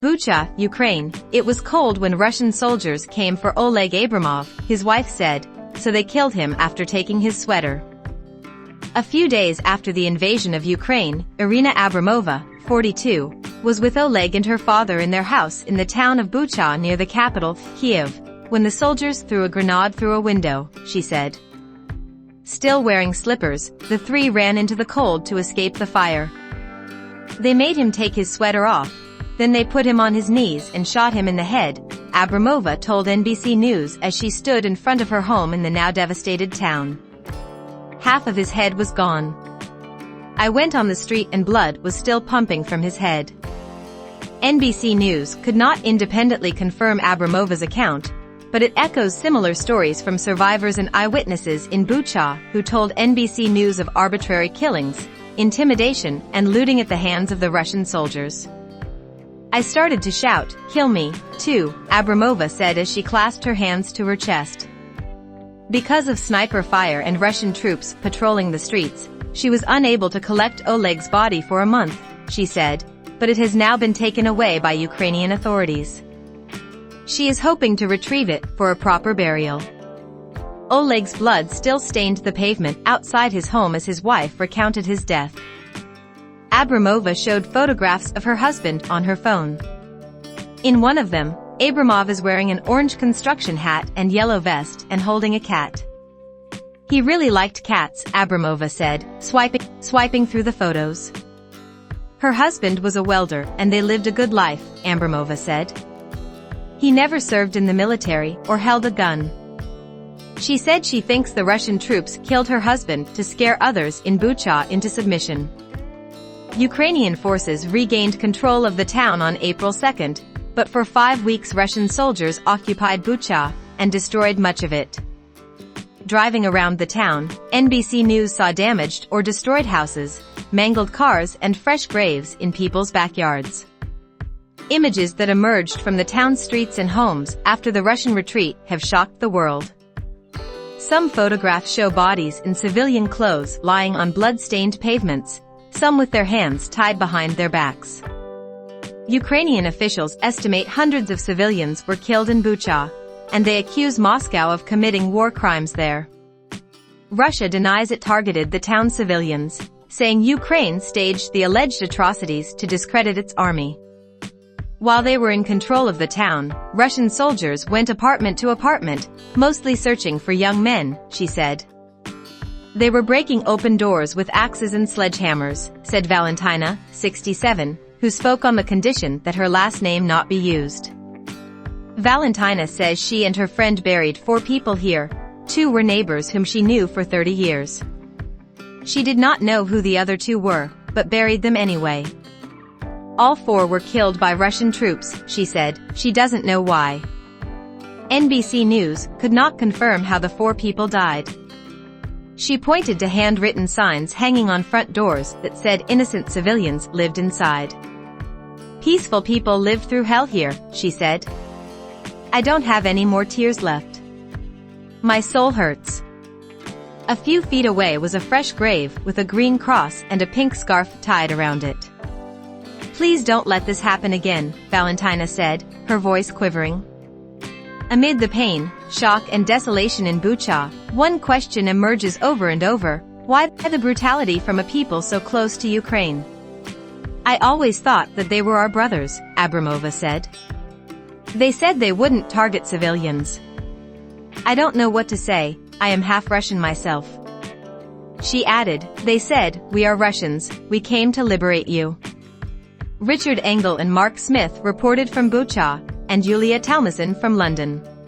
Bucha, Ukraine. It was cold when Russian soldiers came for Oleg Abramov, his wife said, so they killed him after taking his sweater. A few days after the invasion of Ukraine, Irina Abramova, 42, was with Oleg and her father in their house in the town of Bucha near the capital, Kiev, when the soldiers threw a grenade through a window, she said. Still wearing slippers, the three ran into the cold to escape the fire. They made him take his sweater off. Then they put him on his knees and shot him in the head, Abramova told NBC News as she stood in front of her home in the now devastated town. Half of his head was gone. I went on the street and blood was still pumping from his head. NBC News could not independently confirm Abramova's account, but it echoes similar stories from survivors and eyewitnesses in Bucha who told NBC News of arbitrary killings, intimidation, and looting at the hands of the Russian soldiers. I started to shout, "Kill me, too," Abramova said as she clasped her hands to her chest. Because of sniper fire and Russian troops patrolling the streets, she was unable to collect Oleg's body for a month, she said, but it has now been taken away by Ukrainian authorities. She is hoping to retrieve it for a proper burial. Oleg's blood still stained the pavement outside his home as his wife recounted his death. Abramova showed photographs of her husband on her phone. In one of them, Abramov is wearing an orange construction hat and yellow vest and holding a cat. He really liked cats, Abramova said, swiping through the photos. Her husband was a welder and they lived a good life, Abramova said. He never served in the military or held a gun. She said she thinks the Russian troops killed her husband to scare others in Bucha into submission. Ukrainian forces regained control of the town on April 2, but for 5 weeks Russian soldiers occupied Bucha and destroyed much of it. Driving around the town, NBC News saw damaged or destroyed houses, mangled cars and fresh graves in people's backyards. Images that emerged from the town's streets and homes after the Russian retreat have shocked the world. Some photographs show bodies in civilian clothes lying on blood-stained pavements, some with their hands tied behind their backs. Ukrainian officials estimate hundreds of civilians were killed in Bucha, and they accuse Moscow of committing war crimes there. Russia denies it targeted the town's civilians, saying Ukraine staged the alleged atrocities to discredit its army. While they were in control of the town, Russian soldiers went apartment to apartment, mostly searching for young men, she said. They were breaking open doors with axes and sledgehammers, said Valentina, 67, who spoke on the condition that her last name not be used. Valentina says she and her friend buried 4 people here. 2 were neighbors whom she knew for 30 years. She did not know who the other 2 were, but buried them anyway. All 4 were killed by Russian troops, she said. She doesn't know why. NBC News could not confirm how the 4 people died. She pointed to handwritten signs hanging on front doors that said innocent civilians lived inside. Peaceful people lived through hell here, she said. I don't have any more tears left. My soul hurts. A few feet away was a fresh grave with a green cross and a pink scarf tied around it. Please don't let this happen again, Valentina said, her voice quivering. Amid the pain, shock and desolation in Bucha, one question emerges over and over: why the brutality from a people so close to Ukraine? I always thought that they were our brothers, Abramova said. They said they wouldn't target civilians. I don't know what to say, I am half Russian myself. She added, they said, we are Russians, we came to liberate you. Richard Engel and Mark Smith reported from Bucha, and Julia Talmason from London.